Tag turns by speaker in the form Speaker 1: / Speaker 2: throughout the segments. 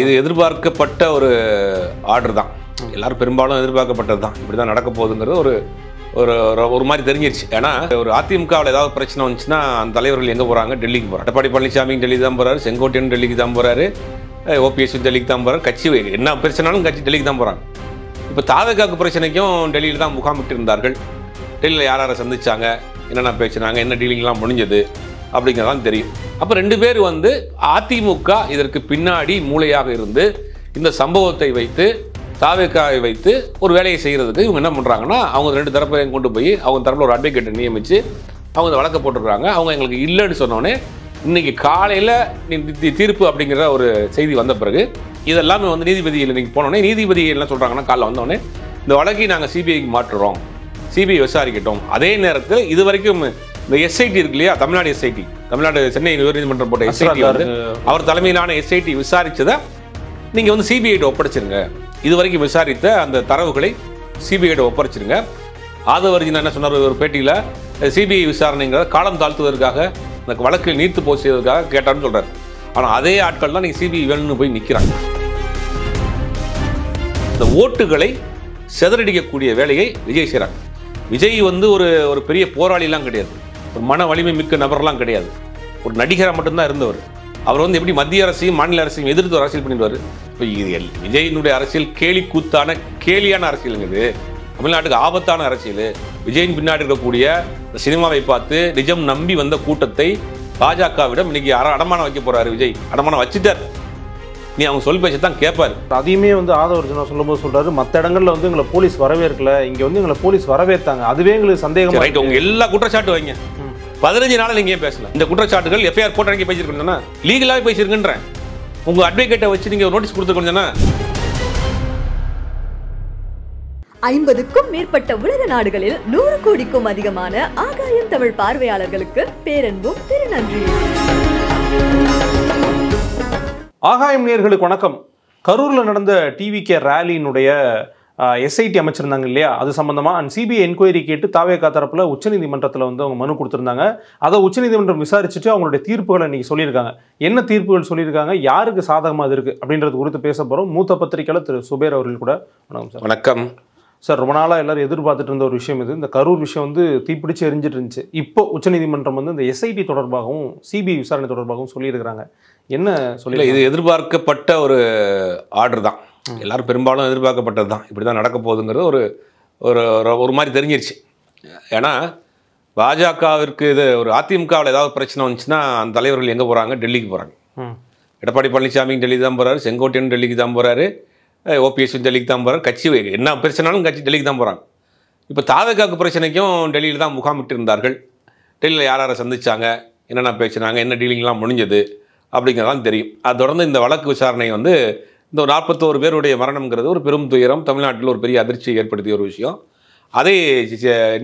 Speaker 1: இது எதிர்பார்க்கப்பட்ட ஒரு ஆர்டர் தான். எல்லாரும் பெரும்பாலும் எதிர்பார்க்கப்பட்டது தான். இப்படி தான் நடக்க போகுதுங்கிறது ஒரு ஒரு ஒரு மாதிரி தெரிஞ்சிருச்சு. ஏன்னா ஒரு அதிமுகவில் ஏதாவது பிரச்சனை வந்துச்சுன்னா அந்த தலைவர்கள் எங்கே போகிறாங்க? டெல்லிக்கு போகிறாங்க. எடப்பாடி பழனிசாமி டெல்லி தான் போகிறாரு, செங்கோட்டையன் டெல்லிக்கு தான் போகிறாரு, ஓபிஎஸ் டெல்லிக்கு தான் போகிறாரு. கட்சி என்ன பிரச்சனாலும் கட்சி டெல்லிக்கு தான் போகிறாங்க. இப்போ தாவேகாக்கு பிரச்சனைக்கும் டெல்லியில் தான் முகாமிட்டு இருந்தார்கள். டெல்லியில் யார் யாரை சந்திச்சாங்க, என்னென்ன பேசினாங்க, என்ன டீலிங்லாம் முடிஞ்சது அப்படிங்கிறதான் தெரியும். அப்போ ரெண்டு பேர் அதிமுக இதற்கு பின்னாடி மூளையாக இருந்து இந்த சம்பவத்தை வைத்து தாவேகாவை வைத்து ஒரு வேலையை செய்கிறதுக்கு இவங்க என்ன பண்ணுறாங்கன்னா, அவங்க ரெண்டு தரப்பையும் கொண்டு போய் அவங்க தரப்பில் ஒரு அட்வொகேட்டை நியமித்து அவங்க வழக்க போட்டிருக்கிறாங்க. அவங்க எங்களுக்கு இல்லைன்னு சொன்னோடனே இன்றைக்கி காலையில் தீர்ப்பு அப்படிங்கிற ஒரு செய்தி வந்த பிறகு இதெல்லாமே நீதிபதியில் இன்றைக்கி போனோடனே நீதிபதி என்ன சொல்கிறாங்கன்னா, காலைல வந்தோடனே இந்த வழக்கை நாங்கள் சிபிஐக்கு மாற்றுறோம், சிபிஐ விசாரிக்கட்டும். அதே நேரத்தில் இது வரைக்கும் இந்த எஸ்ஐடி இருக்கு இல்லையா, தமிழ்நாடு எஸ்ஐடி, தமிழ்நாடு சென்னை உயர்நீதிமன்றம் போட்ட எஸ்ஐடி அவர் தலைமையிலான எஸ்ஐடி விசாரிச்சதை நீங்கள் சிபிஐட்ட ஒப்படைச்சிருங்க. இது வரைக்கும் விசாரித்த அந்த தரவுகளை சிபிஐட்ட ஒப்படைச்சிருங்க. ஆதவர்ஜின் என்ன சொன்னார் ஒரு பேட்டியில், சிபிஐ விசாரணைங்கிறத காலம் தாழ்த்துவதற்காக இந்த வழக்கில் நீர்த்து போய் செய்வதற்காக கேட்டான்னு சொல்கிறார். ஆனால் அதே ஆட்கள் தான் நீங்கள் சிபிஐ வேணும்னு போய் நிற்கிறாங்க. இந்த ஓட்டுகளை சிதறடிக்கக்கூடிய வேலையை விஜய் செய்கிறாங்க. விஜய் ஒரு பெரிய போராளிலாம் கிடையாது, ஒரு மன வலிமை மிக்க நபர்லாம் கிடையாது, ஒரு நடிகராக மட்டும்தான் இருந்தவர். அவர் எப்படி மத்திய அரசையும் மாநில அரசையும் எதிர்த்து அரசியல் பண்ணிடுவார். இப்போ இது விஜயினுடைய அரசியல் கேலியான அரசியலுங்கிறது, தமிழ்நாட்டுக்கு ஆபத்தான அரசியல். விஜயின் பின்னாடி இருக்கக்கூடிய சினிமாவை பார்த்து நிஜம் நம்பி வந்த கூட்டத்தை பாஜகவிடம் இன்னைக்கு அடமானம் வைக்க போறாரு விஜய். அடமானம் வச்சுட்டார். நீ அவங்க சொல் பேச்சு தான் கேட்பாரு.
Speaker 2: அதையுமே ஆதவர்ஜுனா சொல்லும்போது சொல்றாரு, மற்ற இடங்கள்ல எங்களை போலீஸ் வரவேற்கல, இங்க எங்களை போலீஸ் வரவேற்றாங்க, அதுவே எங்களுக்கு சந்தேகம்.
Speaker 1: ரைட், உங்க எல்லா குற்றச்சாட்டு வைங்க. 15 நாள் நீங்க ஏன் பேசல? இந்த குற்றச்சாட்டுகள் எஃப்ஐஆர் போட்டு பேசியிருக்கா, லீகலாவே பேசியிருக்கின்றேன். உங்க அட்வொகேட்டை வச்சு நீங்க நோட்டீஸ் கொடுத்துருக்கா?
Speaker 3: 50க்கும் மேற்பட்ட உலக நாடுகளில் 100 கோடிக்கும் அதிகமான ஆகாயம் தமிழ் பார்வையாளர்களுக்கு பேரன்பும் திருநன்றி.
Speaker 2: ஆகாயம் நேயர்களுக்கு வணக்கம். கரூர்ல நடந்த டிவிகே ரேலியினுடைய எஸ்ஐடி அமைச்சிருந்தாங்க இல்லையா, அது சம்பந்தமா சிபிஐ என்கொயரி கேட்டு தாவேகா தரப்புல உச்சநீதிமன்றத்தில் அவங்க மனு கொடுத்திருந்தாங்க. அதை உச்சநீதிமன்றம் விசாரிச்சுட்டு அவங்களுடைய தீர்ப்புகளை இன்னைக்கு சொல்லியிருக்காங்க. என்ன தீர்ப்புகள் சொல்லியிருக்காங்க, யாருக்கு சாதகமாக அது இருக்கு அப்படின்றது குறித்து பேச போறோம். மூத்த பத்திரிகையாளர் திரு சுபேர் அவர்கள் கூட. வணக்கம் சார்.
Speaker 1: வணக்கம்
Speaker 2: சார். ரொம்ப நாளாக எல்லாரும் எதிர்பார்த்துட்டு இருந்த ஒரு விஷயம் இது. இந்த கரூர் விஷயம் தீப்பிடிச்சு எரிஞ்சிட்டு இருந்துச்சு. இப்போ உச்சநீதிமன்றம் இந்த எஸ்ஐடி தொடர்பாகவும் சிபிஐ விசாரணை தொடர்பாகவும் சொல்லியிருக்கிறாங்க. என்ன சொல்லி?
Speaker 1: இது எதிர்பார்க்கப்பட்ட ஒரு ஆர்டர் தான். எல்லாரும் பெரும்பாலும் எதிர்பார்க்கப்பட்டது தான். இப்படி தான் நடக்க போகுதுங்கிறது ஒரு ஒரு மாதிரி தெரிஞ்சிருச்சு. ஏன்னா பாஜகவிற்கு ஒரு அதிமுகவில் ஏதாவது பிரச்சனை வந்துச்சுன்னா அந்த தலைவர்கள் எங்கே போகிறாங்க? டெல்லிக்கு போகிறாங்க. எடப்பாடி பழனிசாமி டெல்லிக்கு தான் போகிறாரு, செங்கோட்டையன் டெல்லிக்கு தான் போகிறாரு, ஓபிஎஸ் டெல்லிக்கு தான் போகிறார். கட்சி என்ன பிரச்சனாலும் கட்சி டெல்லிக்கு தான் போகிறாங்க. இப்போ தாவேகாக்கு பிரச்சனைக்கும் டெல்லியில் தான் முகாமிட்டு இருந்தார்கள். டெல்லியில் யார் யாரை சந்திச்சாங்க, என்னென்ன பேசினாங்க, என்ன டீலிங்லாம் முடிஞ்சது அப்படிங்கிறதான் தெரியும். அது தொடர்ந்து இந்த வழக்கு விசாரணை இந்த 41 பேருடைய மரணம்ங்கிறது ஒரு பெரும் துயரம், தமிழ்நாட்டில் ஒரு பெரிய அதிர்ச்சியை ஏற்படுத்திய ஒரு விஷயம். அதே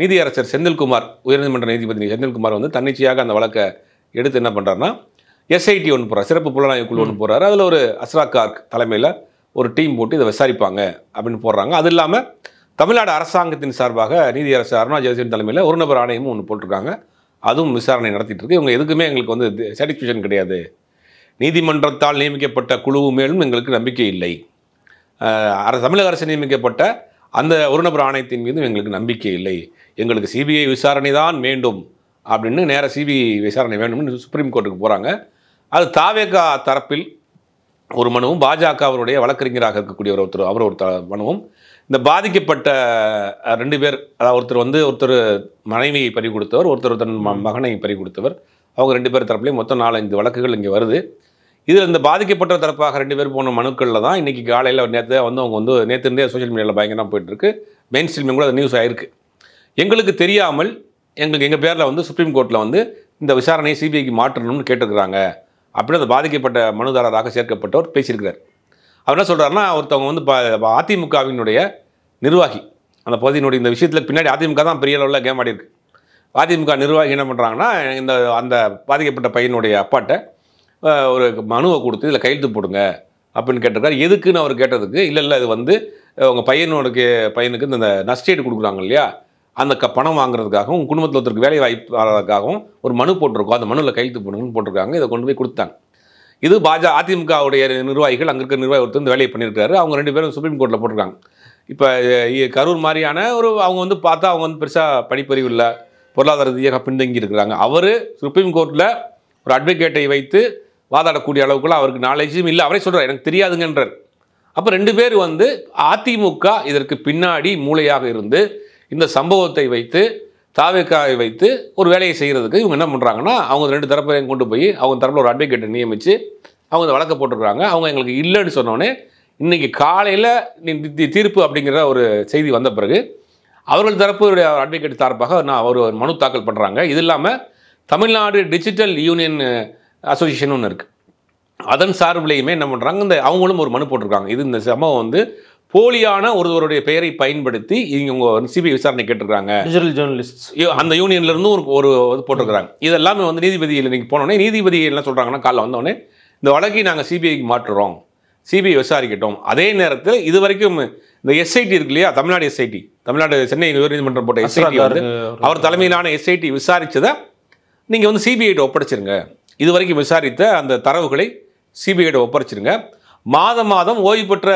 Speaker 1: நீதியரசர் செந்தில்குமார், உயர்நீதிமன்ற நீதிபதி செந்தில்குமார் தன்னிச்சையாக அந்த வழக்கை எடுத்து என்ன பண்ணுறாருன்னா, எஸ்ஐடி ஒன்று போகிறார், சிறப்பு புலனாய்வு குழு ஒன்று போகிறாரு. அதில் ஒரு அஸ்ராக் கார்க் தலைமையில் ஒரு டீம் போட்டு இதை விசாரிப்பாங்க அப்படின்னு போடுறாங்க. அது இல்லாமல் தமிழ்நாடு அரசாங்கத்தின் சார்பாக நீதியரசர் அருணா ஜெயசீலன் தலைமையில் ஒரு நபர் ஆணையமும் ஒன்று போட்டிருக்காங்க. அதுவும் விசாரணை நடத்திட்டு இருக்கு. இவங்க எதுக்குமே எங்களுக்கு சாட்டிஸ்ஃபேக்ஷன் கிடையாது, நீதிமன்றத்தால் நியமிக்கப்பட்ட குழு மேலும் எங்களுக்கு நம்பிக்கை இல்லை, தமிழக அரசு நியமிக்கப்பட்ட அந்த ஒரு நபர் ஆணையத்தின் மீதும் எங்களுக்கு நம்பிக்கை இல்லை, எங்களுக்கு சிபிஐ விசாரணை தான் வேண்டும் அப்படின்னு நேராக சிபிஐ விசாரணை வேண்டும்னு சுப்ரீம் கோர்ட்டுக்கு போகிறாங்க. அது தாவேகா தரப்பில் ஒரு மனுவும் பாஜக அவருடைய வழக்கறிஞராக இருக்கக்கூடிய ஒரு மனுவும், இந்த பாதிக்கப்பட்ட 2 பேர், அதாவது ஒருத்தர் மனைவியை பறி கொடுத்தவர், ஒருத்தர் தன் மகனை பறி கொடுத்தவர், அவங்க 2 பேர் தரப்புலையும் மொத்தம் 4-5 வழக்குகள் இங்கே வருது. இதில் இந்த பாதிக்கப்பட்ட தரப்பாக 2 பேர் போன மனுக்களில் தான் இன்றைக்கி காலையில் நேற்று அவங்க நேற்றுருந்தே சோஷியல் மீடியாவில் பயங்கரமாக போயிட்டுருக்கு. மெயின் ஸ்ட்ரீமிங் கூட அது நியூஸ் ஆகிருக்கு. எங்களுக்கு தெரியாமல் எங்கள் பேரில் சுப்ரீம் கோர்ட்டில் இந்த விசாரணையை சிபிஐக்கு மாற்றணும்னு கேட்டுருக்குறாங்க அப்படின்னு அந்த பாதிக்கப்பட்ட மனுதாரராக சேர்க்கப்பட்டவர் பேசியிருக்கிறார். அவர் என்ன சொல்கிறாருன்னா, ஒருத்தவங்க அதிமுகவினுடைய நிர்வாகி, அந்த பகுதியினுடைய இந்த விஷயத்தில் பின்னாடி அதிமுக தான் பெரிய அளவில் கேம் ஆடி இருக்கு. அதிமுக நிர்வாகி என்ன பண்ணுறாங்கன்னா, அந்த பாதிக்கப்பட்ட பையனுடைய அப்பாட்ட ஒரு மனுவை கொடுத்து இதில் கையெழுத்து போடுங்க அப்படின்னு கேட்டிருக்காரு. எதுக்குன்னு அவர் கேட்டதுக்கு, இல்லை இது உங்கள் பையனுக்கு இந்த நஷ்டீடு கொடுக்குறாங்க இல்லையா, அந்த பணம் வாங்குறதுக்காகவும் குடும்பத்தில் ஒருத்தருக்கு வேலை வாய்ப்பு வர்றதுக்காகவும் ஒரு மனு போட்டிருக்கோம், அந்த மனுவில் கையெழுத்து போடுங்கன்னு போட்டிருக்காங்க. இதை கொண்டு போய் கொடுத்தாங்க. இது அதிமுகவுடைய நிர்வாகிகள், அங்கே இருக்கிற நிர்வாகி ஒருத்தர் இந்த வேலையை பண்ணியிருக்காரு. அவங்க 2 பேரும் சுப்ரீம் கோர்ட்டில் போட்டிருக்காங்க. இப்போ கரூர் மாதிரியான அவங்க வந்து பார்த்தா அவங்க வந்து பெருசாக படிப்பறிவு இல்லை, பொருளாதார ரீதியாக பின்தங்கி இருக்கிறாங்க. அவர் சுப்ரீம் கோர்ட்டில் ஒரு அட்வொகேட்டை வைத்து வாதாடக்கூடிய அளவுக்குலாம் அவருக்கு நாலேஜும் இல்லை. அவரே சொல்கிறார் எனக்கு தெரியாதுங்கன்றார். அப்போ 2 பேர் வந்து அதிமுக இதற்கு பின்னாடி மூளையாக இருந்து இந்த சம்பவத்தை வைத்து தாவேக்காவை வைத்து ஒரு வேலையை செய்கிறதுக்கு இவங்க என்ன பண்ணுறாங்கன்னா, அவங்க 2 தரப்பையும் கொண்டு போய் அவங்க தரப்பில் ஒரு அட்வொகேட்டை நியமித்து அவங்க இந்த வழக்கை போட்டிருக்கிறாங்க. அவங்க எங்களுக்கு இல்லைன்னு சொன்னோடனே இன்றைக்கி காலையில் தீர்ப்பு அப்படிங்கிற ஒரு செய்தி வந்த பிறகு அவர்கள் தரப்புடைய அட்வொகேட் தரப்பாக ஒரு மனு தாக்கல் பண்ணுறாங்க. இது இல்லாமல் தமிழ்நாடு டிஜிட்டல் யூனியன் அசோசியேஷன் ஒன்று இருக்குது. அதன் சார்பிலையுமே என்ன பண்ணுறாங்க, அவங்களும் ஒரு மனு போட்டிருக்காங்க. இது இந்த சம்பவம் வந்து போலியான ஒருவருடைய பெயரை பயன்படுத்தி இவங்க சிபிஐ விசாரணை கேட்டிருக்காங்க.
Speaker 2: டிஜிட்டல் ஜேர்னலிஸ்ட் அந்த
Speaker 1: யூனியன்லேருந்து ஒரு இது போட்டிருக்கிறாங்க. இதெல்லாமே வந்து நீதிபதியில் நீங்கள் போனோடனே நீதிபதி என்ன சொல்கிறாங்கன்னா, காலைல வந்தோடனே இந்த வழக்கை நாங்கள் சிபிஐக்கு மாற்றுறோம், சிபிஐ விசாரிக்கட்டும். அதே நேரத்தில் இது வரைக்கும் இந்த எஸ்ஐடி இருக்கு இல்லையா, தமிழ்நாடு எஸ்ஐடி, தமிழ்நாடு சென்னை உயர்நீதிமன்றம் போட்ட எஸ்ஐடி வந்து அவர் தலைமையிலான எஸ்ஐடி விசாரித்ததை நீங்கள் வந்து சிபிஐட்ட ஒப்படைச்சிருங்க. இது வரைக்கும் விசாரித்த அந்த தரவுகளை சிபிஐட்ட ஒப்படைச்சிருங்க. மாதம் மாதம் ஓய்வு பெற்ற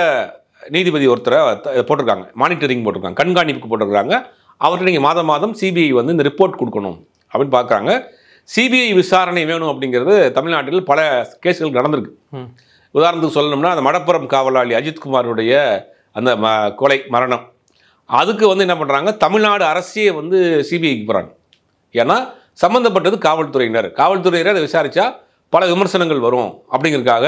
Speaker 1: நீதிபதி ஒருத்தரை போட்டிருக்காங்க, மானிட்டரிங் போட்டிருக்காங்க, கண்காணிப்புக்கு போட்டிருக்காங்க. அவர்கிட்ட நீங்கள் மாதம் மாதம் சிபிஐ வந்து இந்த ரிப்போர்ட் கொடுக்கணும் அப்படின்னு பார்க்குறாங்க. சிபிஐ விசாரணை வேணும் அப்படிங்கிறது தமிழ்நாட்டில் பல கேஸ்கள் நடந்திருக்கு. உதாரணத்துக்கு சொல்லணும்னா அந்த மடப்புறம் காவலாளி அஜித்குமாருடைய அந்த கொலை மரணம், அதுக்கு வந்து என்ன பண்ணுறாங்க, தமிழ்நாடு அரசே வந்து சிபிஐக்கு போகிறாங்க. ஏன்னா சம்மந்தப்பட்டது காவல்துறையினர் அதை விசாரித்தா பல விமர்சனங்கள் வரும் அப்படிங்கிறதுக்காக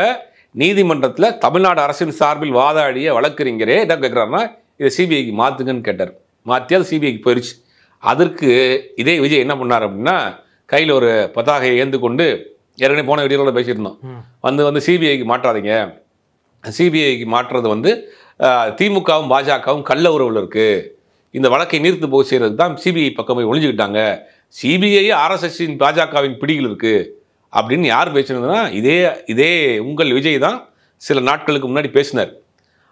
Speaker 1: நீதிமன்றத்தில் தமிழ்நாடு அரசின் சார்பில் வாதாடிய வழக்கறிஞரே என்ன கேட்குறாருன்னா, இதை சிபிஐக்கு மாற்றுங்கன்னு கேட்டார். மாற்றி அது சிபிஐக்கு போயிடுச்சு. அதற்கு இதே விஜய் என்ன பண்ணார் அப்படின்னா, கையில் ஒரு பதாகையை ஏந்து கொண்டு ஏற்கனவே போன வீடியோவில் பேசியிருந்தோம், வந்து சிபிஐக்கு மாற்றாதீங்க, சிபிஐக்கு மாற்றுறது வந்து திமுகவும் பாஜகவும் கள்ள உறவில் இருக்குது, இந்த வழக்கை நீர்த்து போய் செய்கிறது தான் சிபிஐ பக்கம் போய் ஒழிஞ்சுக்கிட்டாங்க, சிபிஐ ஆர்எஸ்எஸ்ஸின் பாஜகவின் பிடியில் இருக்குது அப்படின்னு யார் பேசினதுன்னா இதே உங்கள் விஜய் தான் சில நாட்களுக்கு முன்னாடி பேசினார்.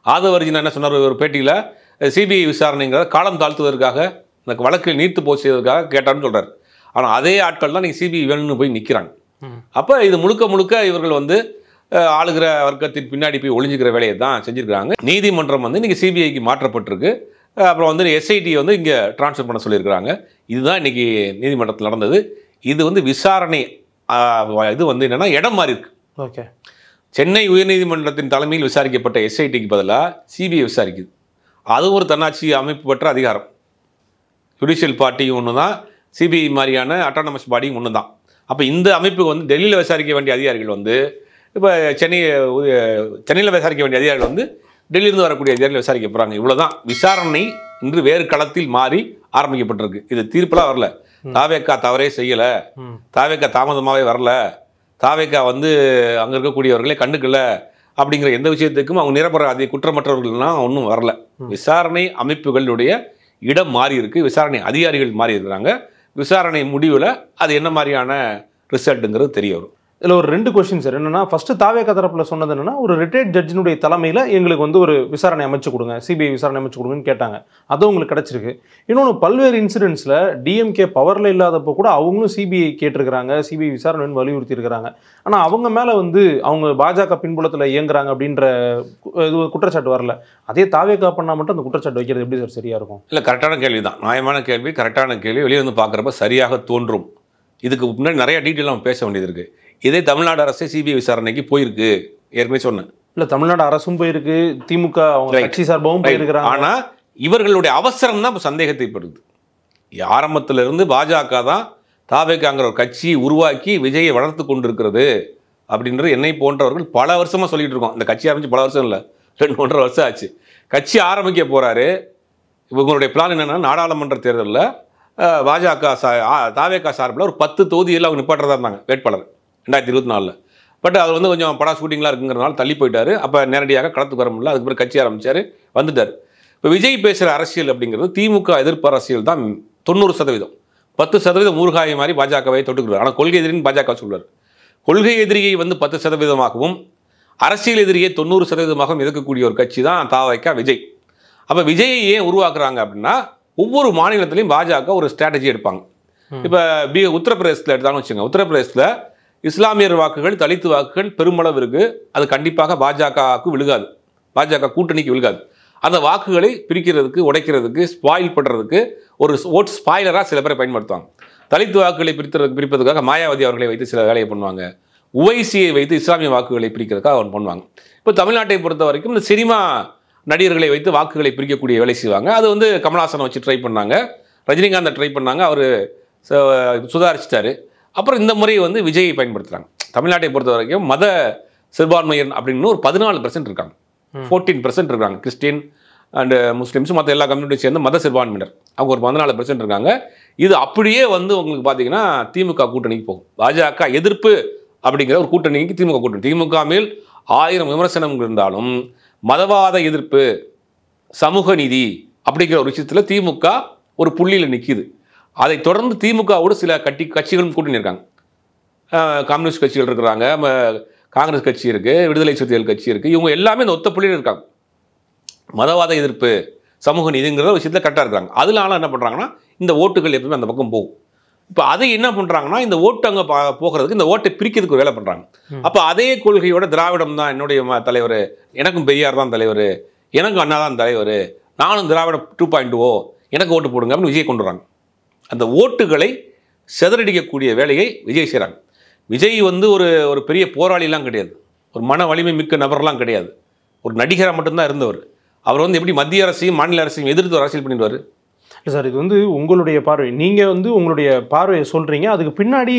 Speaker 1: ஆதவர்ஜினா என்ன சொன்னார் ஒரு பேட்டியில், சிபிஐ விசாரணைங்கிறத காலம் தாழ்த்துவதற்காக இந்த வழக்கில் நீர்த்து போய் செய்வதற்காக கேட்டான்னு சொல்கிறார். ஆனால் அதே ஆட்கள் தான் நீங்கள் சிபிஐ வேணும்னு போய் நிற்கிறாங்க. அப்போ இது முழுக்க இவர்கள் வந்து ஆளுகிற வர்க்கத்தின் பின்னாடி போய் ஒளிஞ்சுக்கிற வேலையை தான் செஞ்சுருக்காங்க. நீதிமன்றம் வந்து இன்றைக்கி சிபிஐக்கு மாற்றப்பட்டிருக்கு. அப்புறம் வந்து எஸ்ஐடி வந்து இங்கே ட்ரான்ஸ்ஃபர் பண்ண சொல்லியிருக்கிறாங்க. இதுதான் இன்றைக்கி நீதிமன்றத்தில் நடந்தது. இது வந்து விசாரணை இது வந்து என்னென்னா இடம் மாறி இருக்கு.
Speaker 2: ஓகே,
Speaker 1: சென்னை உயர்நீதிமன்றத்தின் தலைமையில் விசாரிக்கப்பட்ட எஸ்ஐடிக்கு பதிலாக சிபிஐ விசாரிக்குது. அது ஒரு தன்னாட்சி அமைப்பு பெற்ற அதிகாரம். ஜுடிஷியல் பார்ட்டியும் ஒன்று தான், சிபிஐ மாதிரியான அட்டானமஸ் பாடியும் ஒன்று தான். அப்போ இந்த அமைப்பு வந்து டெல்லியில் விசாரிக்க வேண்டிய அதிகாரிகள் வந்து இப்போ சென்னையில் விசாரிக்க வேண்டிய அதிகாரிகள் வந்து டெல்லியிலிருந்து வரக்கூடிய அதிகாரிகள் விசாரிக்க போகிறாங்க. இவ்வளோதான். விசாரணை இன்று வேறு களத்தில் மாறி ஆரம்பிக்கப்பட்டிருக்கு. இது தீர்ப்பெல்லாம் வரல. தாவேக்கா தவறே செய்யலை, தாவேக்கா தாமதமாகவே வரல, தாவேக்கா வந்து அங்கே இருக்கக்கூடியவர்களே கண்டுக்கல அப்படிங்கிற எந்த விஷயத்துக்கும் அவங்க நிரபராதி குற்றமற்றவர்கள்லாம் ஒன்றும் வரல. விசாரணை அமைப்புகளுடைய இடம் மாறி இருக்குது, விசாரணை அதிகாரிகள் மாறி இருக்கிறாங்க. விசாரணை முடிவில் அது என்ன மாதிரியான ரிசல்ட்டுங்கிறது தெரிய வரும்.
Speaker 2: இதில் ஒரு 2 கொஸ்டின் சார். என்னென்னா, ஃபஸ்ட்டு தாவேக்கா தரப்பில் சொன்னது என்னென்னா, ஒரு ரிட்டையர்ட் ஜட்ஜினுடைய தலைமையில் எங்களுக்கு வந்து ஒரு விசாரணை அமைச்சு கொடுங்க, சிபிஐ விசாரணை அமைச்சு கொடுங்கன்னு கேட்டாங்க. அதுவும் உங்களுக்கு கிடச்சிருக்கு. இன்னொன்று, பல்வேறு இன்சிடென்ட்ஸில் டிஎம்கே பவரில் இல்லாதப்போ கூட அவங்களும் சிபிஐ கேட்டிருக்கிறாங்க, சிபிஐ விசாரணைன்னு வலியுறுத்தி இருக்கிறாங்க. ஆனால் அவங்க மேலே வந்து அவங்க பாஜக பின்புலத்தில் இயங்குறாங்க அப்படின்ற இது குற்றச்சாட்டு வரல. அதே தாவேக்கா பண்ணால் மட்டும் அந்த குற்றச்சாட்டு வைக்கிறது எப்படி சார் சரியாக இருக்கும்?
Speaker 1: இல்லை, கரெக்டான கேள்வி தான், நியாயமான கேள்வி, கரெக்டான கேள்வி. வெளியே வந்து பார்க்குறப்ப சரியாக தோன்றும். இதுக்கு முன்னாடி நிறைய டீட்டெயில் நம்ம பேச வேண்டியது இருக்குது. இதே தமிழ்நாடு அரசே சிபிஐ விசாரணைக்கு போயிருக்கு, ஏற்கனவே சொன்னேன்.
Speaker 2: இல்லை, தமிழ்நாடு அரசும் போயிருக்கு, திமுக அவங்க கட்சி சார்பாகவும் போயிருக்கிறாங்க.
Speaker 1: ஆனால் இவர்களுடைய அவசரம் தான் இப்போ சந்தேகத்தை பெறுது. ஆரம்பத்திலிருந்து பாஜக தான் தாவேக்காங்கிற ஒரு கட்சியை உருவாக்கி விஜயை வளர்த்து கொண்டிருக்கிறது அப்படின்றது என்னை போன்றவர்கள் பல வருஷமாக சொல்லிட்டு இருக்கோம். இந்த கட்சி ஆரம்பித்து பல வருஷம் இல்லை, 2-1.5 வருஷம் ஆச்சு. கட்சி ஆரம்பிக்க போகிறாரு. இவங்களுடைய பிளான் என்னென்னா, நாடாளுமன்ற தேர்தலில் பாஜக தாவேக்கா சார்பில் ஒரு 10 தொகுதியில் அவங்க நிப்பாட்டுறதா இருந்தாங்க வேட்பாளர் 2024. பட் அது வந்து கொஞ்சம் படம் ஷூட்டிங்லாம் இருக்குங்கிறனால தள்ளி போயிட்டார். அப்போ நேரடியாக களத்துக்கு வர முடியல. அதுக்கு பிறகு கட்சி ஆரம்பித்தார், வந்துட்டார். இப்போ விஜய் பேசுகிற அரசியல் அப்படிங்கிறது திமுக எதிர்ப்பு அரசியல் தான் 90%. 10% ஊறுகாய் மாதிரி பாஜகவை தொட்டுக்கிறார். ஆனால் கொள்கை எதிரின்னு பாஜக சொல்வார். கொள்கை எதிரியை வந்து 10%ஆகவும் அரசியல் எதிரியை 90%ஆகவும் எதிர்க்கக்கூடிய ஒரு கட்சி தான் தாவேக்கா, விஜய். அப்போ விஜயை ஏன் உருவாக்குறாங்க அப்படின்னா, ஒவ்வொரு மாநிலத்திலையும் பாஜக ஒரு ஸ்ட்ராட்டஜி எடுப்பாங்க. இப்போ உத்தரப்பிரதேசத்தில் எடுத்தாங்கன்னு வச்சுக்கோங்க. உத்தரப்பிரதேசத்தில் இஸ்லாமியர் வாக்குகள், தலித்து வாக்குகள் பெருமளவு இருக்கு. அது கண்டிப்பாக பாஜகவுக்கு விழுகாது, பாஜக கூட்டணிக்கு விழுகாது. அந்த வாக்குகளை பிரிக்கிறதுக்கு, உடைக்கிறதுக்கு, ஸ்பாயில் பண்ணுறதுக்கு ஒரு ஓட் ஸ்பாயிலராக சில பேரை பயன்படுத்துவாங்க. தலித்து வாக்குகளை பிரிப்பதற்காக மாயாவதி அவர்களை வைத்து சில வேலையை பண்ணுவாங்க. உவைசியை வைத்து இஸ்லாமிய வாக்குகளை பிரிக்கிறதுக்காக அவன் பண்ணுவாங்க. இப்போ தமிழ்நாட்டை பொறுத்த வரைக்கும் இந்த சினிமா நடிகர்களை வைத்து வாக்குகளை பிரிக்கக்கூடிய வேலை செய்வாங்க. அது வந்து கமல்ஹாசனை வச்சு ட்ரை பண்ணாங்க, ரஜினிகாந்தை ட்ரை பண்ணாங்க, அவர் சுதாரிச்சிட்டாரு. அப்புறம் இந்த முறையை வந்து விஜயை பயன்படுத்துகிறாங்க. தமிழ்நாட்டை பொறுத்த வரைக்கும் மத சிறுபான்மையர் அப்படின்னு ஒரு 14% இருக்காங்க, 14% இருக்காங்க. கிறிஸ்டின் அண்டு முஸ்லீம்ஸ் மற்ற எல்லா கம்யூனிட்டியும் சேர்ந்து மத சிறுபான்மையினர் அவங்க ஒரு 14% இருக்காங்க. இது அப்படியே வந்து உங்களுக்கு பார்த்தீங்கன்னா திமுக கூட்டணிக்கு போகும். பாஜக எதிர்ப்பு அப்படிங்கிற ஒரு கூட்டணிக்கு திமுக கூட்டணி. திமுக மேல் 1000 விமர்சனங்கள் இருந்தாலும் மதவாத எதிர்ப்பு, சமூக நீதி அப்படிங்கிற ஒரு விஷயத்தில் திமுக ஒரு புள்ளியில் நிற்கிது. அதை தொடர்ந்து திமுகவோடு சில கட்சிகளும் கூட்டணி இருக்காங்க. கம்யூனிஸ்ட் கட்சிகள் இருக்கிறாங்க, காங்கிரஸ் கட்சி இருக்குது, விடுதலை சிறுத்தைகள் கட்சி இருக்குது. இவங்க எல்லாமே இந்த ஒத்த புள்ளியில் இருக்காங்க. மதவாத எதிர்ப்பு, சமூக நீதிங்கிற விஷயத்தில் கரெக்டாக இருக்கிறாங்க. அதனால என்ன பண்ணுறாங்கன்னா இந்த ஓட்டுகள் எப்பவுமே அந்த பக்கம் போகும். இப்போ அதை என்ன பண்ணுறாங்கன்னா இந்த ஓட்டு அங்கே போகிறதுக்கு, இந்த ஓட்டை பிரிக்கிறதுக்கு வேலை பண்ணுறாங்க. அப்போ அதே கொள்கையோட திராவிடம் தான் என்னுடைய தலைவர், எனக்கும் பெரியார் தான் தலைவர், எனக்கும் அண்ணா தான் தலைவர், நானும் திராவிடம் 2.0, எனக்கு ஓட்டு போடுங்க அப்படின்னு விஜய் கொண்டு வராங்க. அந்த ஓட்டுகளை சிதறடிக்கக்கூடிய வேலையை விஜய் செய்கிறாங்க. விஜய் வந்து ஒரு பெரிய போராளிலாம் கிடையாது, ஒரு மன வலிமை மிக்க நபர்லாம் கிடையாது, ஒரு நடிகராக மட்டும்தான் இருந்தவர். அவர் வந்து எப்படி மத்திய அரசையும் மாநில அரசையும் எதிர்த்து அரசியல் பண்ணிடுவார்?
Speaker 2: இல்லை சார், இது வந்து உங்களுடைய பார்வை, நீங்கள் வந்து உங்களுடைய பார்வையை சொல்கிறீங்க. அதுக்கு பின்னாடி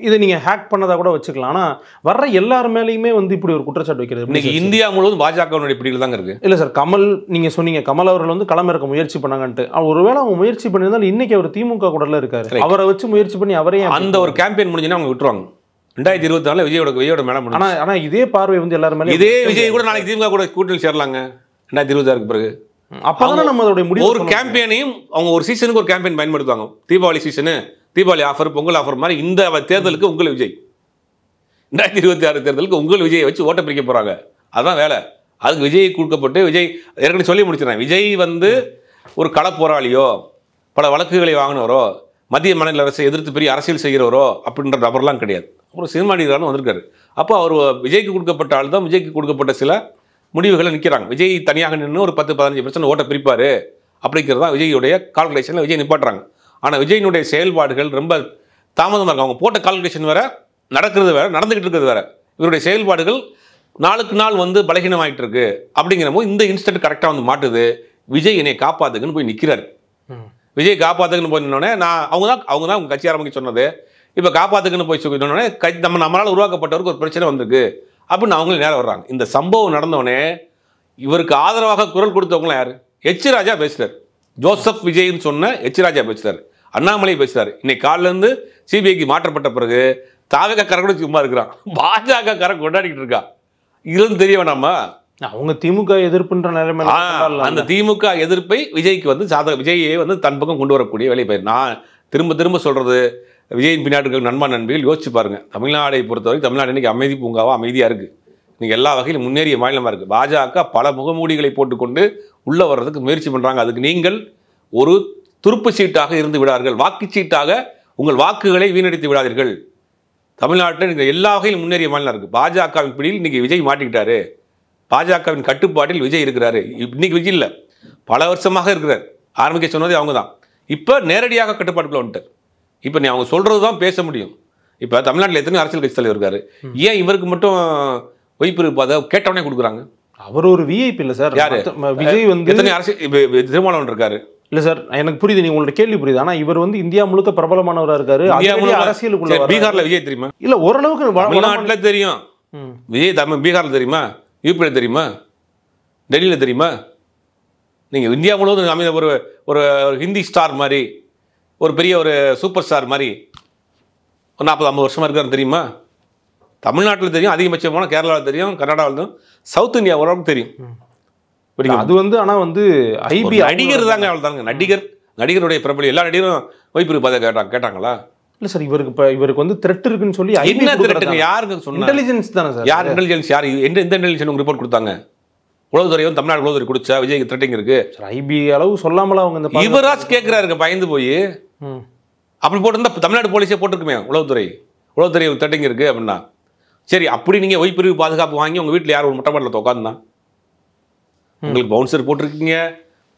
Speaker 2: இதை நீங்கள் ஹேக் பண்ணதாக கூட வச்சுக்கலாம். ஆனால் வர்ற எல்லார் மேலேயுமே வந்து இப்படி ஒரு குற்றச்சாட்டு வைக்கிறது
Speaker 1: இன்னைக்கு இந்தியா முழுவதும் பாஜகவுடைய பிடியில் தாங்க இருக்குது.
Speaker 2: இல்லை சார், கமல் நீங்கள் சொன்னீங்க, கமல் அவர்கள் வந்து களமிறக்க முயற்சி பண்ணாங்கன்ட்டு. ஒருவேளை அவங்க முயற்சி பண்ணியிருந்தாலும் இன்னைக்கு அவர் திமுக கூடல இருக்காரு, அவரை வச்சு முயற்சி பண்ணி அவரே
Speaker 1: அந்த ஒரு கேம்பெயின் முடிஞ்சுன்னா அவங்க விட்டுருவாங்க. 2024 விஜயோட மேடம்.
Speaker 2: ஆனால் இதே பார்வை வந்து எல்லாருமே,
Speaker 1: இதே விஜய் கூட நாளைக்கு திமுக கூட கூட்டணி சேரலாங்க 2026 பிறகு.
Speaker 2: அப்பதான் நம்ம அதோட முடிவு.
Speaker 1: ஒரு கேம்பெயினையும் அவங்க ஒரு சீசனுக்கு ஒரு கேம்பெயின் பயன்படுத்துவாங்க. Deepavali season, Deepavali offer, Pongal offer மாதிரி இந்த தேர்தலுக்கு உங்கள் விஜய், 2026 தேர்தலுக்கு உங்கள் விஜயை வச்சு ஓட்ட பிரிக்க போறாங்க. அதுதான் வேலை. அதுக்கு விஜய் கொடுக்கப்பட்டு, விஜய் ஏற்கனவே சொல்லி முடிச்சிடறேன், விஜய் வந்து ஒரு கள போராளியோ, பல வழக்குகளை வாங்கினவரோ, மத்திய மாநில அரசை எதிர்த்து பெரிய அரசியல் செய்கிறவரோ அப்படின்ற நபர்லாம் கிடையாது. ஒரு சினிமா நடிகராலும் வந்திருக்காரு. அப்போ அவர் விஜய்க்கு கொடுக்கப்பட்ட ஆள் தான் விஜய்க்கு கொடுக்கப்பட்ட சில முடிவுகளை நிற்கிறாங்க. விஜய் தனியாக நின்று ஒரு 10-15% ஓட்டை பிரிப்பார் அப்படிங்கிறது தான் விஜயோடைய கால்குலேஷனில் விஜய் நிப்பாட்டுறாங்க. ஆனால் விஜயினுடைய செயல்பாடுகள் ரொம்ப தாமதமாக இருக்கும். அவங்க போட்ட கால்குலேஷன் வேறு, நடக்கிறது வேறு, நடந்துக்கிட்டு இருக்கிறது வேறு. இவருடைய செயல்பாடுகள் நாளுக்கு நாள் வந்து பலகீனமாகிட்டு இருக்கு. அப்படிங்கிறப்போ இந்த இன்ஸ்டன்ட் கரெக்டாக வந்து மாட்டுது. விஜய் என்னை காப்பாற்றுக்குன்னு போய் நிற்கிறார். விஜய் காப்பாற்றுக்குன்னு போய் நின்னோடனே அவங்க தான் உங்கள் கட்சி ஆரம்பிக்க சொன்னது. இப்போ காப்பாற்றுக்குன்னு போய் சொன்னோடனே நம்மளால் உருவாக்கப்பட்டவருக்கு ஒரு பிரச்சனை வந்திருக்கு அப்படின்னு அவங்களும் நேரம் வர்றாங்க. இந்த சம்பவம் நடந்தோடனே இவருக்கு ஆதரவாக குரல் கொடுத்தவங்களாம் யார்? எச் ராஜா பேசுகிறார். ஜோசப் விஜய்னு சொன்ன எச் ராஜா பேசுகிறார், அண்ணாமலை பேசுகிறார். இன்னைக்கு காலிலேருந்து சிபிஐக்கு மாற்றப்பட்ட பிறகு தாவக கரை சும்மா இருக்கிறான், பாஜக கரை கொண்டாடிக்கிட்டு இருக்கா. இதுன்னு தெரிய வேணாமா?
Speaker 2: அவங்க திமுக எதிர்ப்புன்ற நிலைமை,
Speaker 1: அந்த திமுக எதிர்ப்பை விஜய்க்கு வந்து விஜயை வந்து தன் பக்கம் கொண்டு வரக்கூடிய வேலை பயிர். நான் திரும்ப சொல்றது, விஜயின் பின்னாடி நண்பா நண்பிகள் யோசிச்சு பாருங்க. தமிழ்நாடை பொறுத்தவரை தமிழ்நாடு இன்னைக்கு அமைதி பூங்காவா அமைதியாக இருக்குது. இன்னைக்கு எல்லா வகையிலும் முன்னேறிய மாநிலமாக இருக்குது. பாஜக பல முகமூடிகளை போட்டுக்கொண்டு உள்ளே வர்றதுக்கு முயற்சி பண்ணுறாங்க. அதுக்கு நீங்கள் ஒரு துருப்பு சீட்டாக இருந்து விடார்கள், வாக்குச்சீட்டாக உங்கள் வாக்குகளை வீணடித்து விடாதீர்கள். தமிழ்நாட்டில் நீங்கள் எல்லா வகையிலும் முன்னேறிய மாநிலம் இருக்குது. பாஜகவின் பிடியில் இன்னைக்கு விஜய் மாட்டிக்கிட்டாரு, பாஜகவின் கட்டுப்பாட்டில் விஜய் இருக்கிறாரு. இன்னைக்கு விஜய் இல்லை, பல வருஷமாக இருக்கிறார். ஆரம்பிக்க சொன்னதே அவங்க தான். இப்போ நேரடியாக கட்டுப்பாட்டுக்குள்ள வந்துட்டார். இப்போ நீ அவங்க சொல்கிறது தான் பேச முடியும். இப்போ தமிழ்நாட்டில் எத்தனை அரசியல் கட்சி தலைவர் இருக்காரு, ஏன் இவருக்கு மட்டும் வைப்பு இருப்பாத கேட்டவனே கொடுக்குறாங்க?
Speaker 2: அவர் ஒரு விஐபி இல்லை சார். யாரு? விஜய் வந்து
Speaker 1: எத்தனை அரசியல் திருமாவளவன் இருக்காரு.
Speaker 2: இல்லை சார், எனக்கு புரியுது, நீங்க உங்களோட கேள்வி புரியுது. ஆனால் இவர் வந்து இந்தியா முழுக்க பிரபலமானவராக இருக்காரு. அரசியலுக்குள்ள
Speaker 1: பீகார்ல விஜய் தெரியுமா?
Speaker 2: இல்லை, ஓரளவுக்கு
Speaker 1: தமிழ்நாட்டில் தெரியும் விஜய். பீகார்ல தெரியுமா? யூபியில் தெரியுமா? டெல்லியில் தெரியுமா? நீங்கள் இந்தியா முழுவதும் ஒரு ஹிந்தி ஸ்டார் மாதிரி, ஒரு பெரிய ஒரு சூப்பர் ஸ்டார் மாதிரி ஒரு 40-50 வருஷமாக இருக்காரு தெரியுமா? தமிழ்நாட்டில் தெரியும், அதிகபட்சமான கேரளாவில் தெரியும், கர்நாடகாவில் தெரியும், சவுத் இந்தியா ஓரளவுக்கு தெரியும்.
Speaker 2: அது வந்து ஆனால் வந்து ஐபி
Speaker 1: நடிகர் தாங்க, அவள் தாங்க நடிகருடைய பிரபலம். எல்லா நடிகரும் வைப்பு கேட்டாங்களா?
Speaker 2: இல்லை சார், இவருக்கு வந்து த்ரெட் இருக்குன்னு சொல்லி
Speaker 1: என்ன த்ரெட்டுங்க? யாருக்கு சொன்னா?
Speaker 2: இன்டெலிஜென்ஸ் தானே சார்.
Speaker 1: யார் இன்டெலிஜென்ஸ்? யார் எந்த இன்டெலிஜென்ஸ் ரிப்போர்ட் கொடுத்தாங்க? உளவுத்துறை வந்து தமிழ்நாடு உளவுத்துறை கொடுத்தா விஜய்க்கு த்ரெட்டிங் இருக்கு.
Speaker 2: ஐபி அளவு சொல்லாமலா அவங்க இந்த
Speaker 1: இவராஜ் கேட்கிறாரு பயந்து போய். அப்படி போட்டிருந்தா தமிழ்நாடு போலீஸே போட்டிருக்குமே உளவுத்துறை. உளவுத்துறை தட்டிங் இருக்குது அப்படின்னா, சரி அப்படி நீங்கள் ஒய்பிரிவு பாதுகாப்பு வாங்கி உங்கள் வீட்டில் யார் ஒரு மொட்டை மாடலில் உட்காந்துனா, உங்களுக்கு பவுன்சர் போட்டிருக்கீங்க,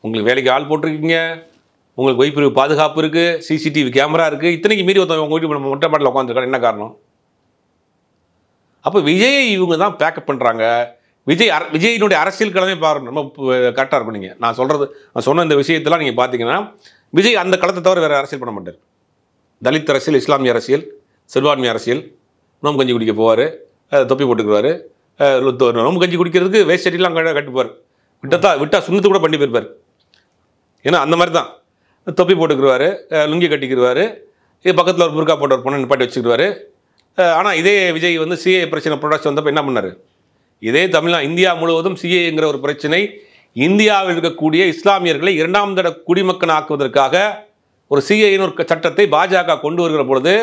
Speaker 1: உங்களுக்கு வேலைக்கு ஆள் போட்டிருக்கீங்க, உங்களுக்கு ஒய்பிரிவு பாதுகாப்பு இருக்குது, சிசிடிவி கேமரா இருக்குது, இத்தனைக்கு மீறி ஒருத்தவங்க உங்கள் வீட்டு மொட்டை மாடலில் உட்காந்துருக்காரு, என்ன காரணம்? அப்போ விஜயை இவங்க தான் பேக்கப் பண்ணுறாங்க. விஜயினுடைய அரசியல் கிழமை பாருங்க, ரொம்ப கரெக்டாக இருக்கும். நீங்கள் நான் சொன்ன இந்த விஷயத்தெல்லாம் நீங்கள் பார்த்தீங்கன்னா விஜய் அந்த களத்தை தவிர வேறு அரசியல் பண்ண மாட்டார். தலித் அரசியல், இஸ்லாமிய அரசியல், சிறுபான்மை அரசியல், நோம்பு கஞ்சி குடிக்க போவார், தொப்பி போட்டுக்குவார், நோம்பு கஞ்சி குடிக்கிறதுக்கு வேஸ்ட் சட்டிலாம் கட்டுப்பார், விட்டா சுண்ணத்து கூட பண்ணி போயிருப்பார். ஏன்னா அந்த மாதிரி தான் தொப்பி போட்டுக்குருவார், லுங்கி கட்டிக்கிடுவார், பக்கத்தில் ஒரு புர்கா போட்ட ஒரு பொண்ணை நிப்பாட்டி வச்சுக்கிடுவார். ஆனால் இதே விஜய் வந்து சிஏ பிரச்சனை ப்ரொடக்ஷன் வந்தப்போ என்ன பண்ணார்? இதே இந்தியா முழுவதும் சிஏங்கிற ஒரு பிரச்சனை, இந்தியாவில் இருக்கக்கூடிய இஸ்லாமியர்களை இரண்டாம் தட குடிமக்கனாக்குவதற்காக ஒரு சிஏன்னு ஒரு சட்டத்தை பாஜக கொண்டு வருகிற பொழுது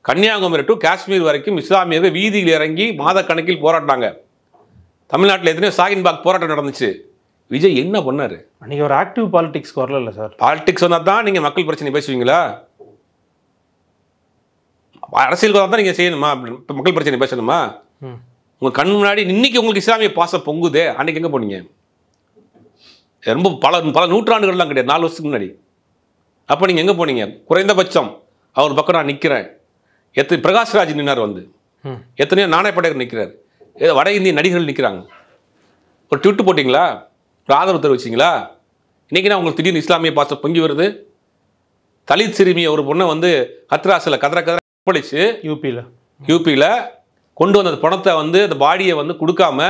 Speaker 1: கன்னியாகுமரி டு காஷ்மீர் வரைக்கும் இஸ்லாமியர்கள் வீதியில் இறங்கி மாதக்கணக்கில் போராடினாங்க. தமிழ்நாட்டில் எத்தனையோ ஷாகின்பாக் போராட்டம் நடந்துச்சு. விஜய் என்ன பண்ணார்?
Speaker 2: அன்றைக்கி ஒரு ஆக்டிவ் பாலிடிக்ஸ்க்கு வரல சார்.
Speaker 1: பாலிடிக்ஸ் வந்தால் தான் நீங்கள் மக்கள் பிரச்சனை பேசுவீங்களா? அரசியல் தான் நீங்கள் செய்யணுமா? மக்கள் பிரச்சனை பேசணுமா? உங்கள் கண் முன்னாடி இன்னைக்கு உங்களுக்கு இஸ்லாமிய பாசம் பொங்குதே, அன்றைக்கி எங்கே போனீங்க? ரொம்ப பல நூற்றாண்டுகள்லாம் கிடையாது, 4 வருஷத்துக்கு முன்னாடி. அப்போ நீங்கள் எங்கே போனீங்க? குறைந்தபட்சம் அவர் பக்கம் நான் நிற்கிறேன். பிரகாஷ்ராஜ் நின்னார் வந்து, எத்தனையோ நாணயப்படையர் நிற்கிறார், வட இந்திய நடிகர்கள் நிற்கிறாங்க. ஒரு ட்விட்டு போட்டிங்களா? ஒரு ஆதரவு தெரிவிச்சிங்களா? இன்றைக்கி நான் உங்களுக்கு திடீர்னு இஸ்லாமிய பாசம் பொங்கி வருது. தலித் சிறுமியை ஒரு பொண்ணை வந்து ஹத்ராஸில் கதற படிச்சு யூபியில் கொண்டு வந்த பணத்தை வந்து அந்த பாடியை வந்து கொடுக்காம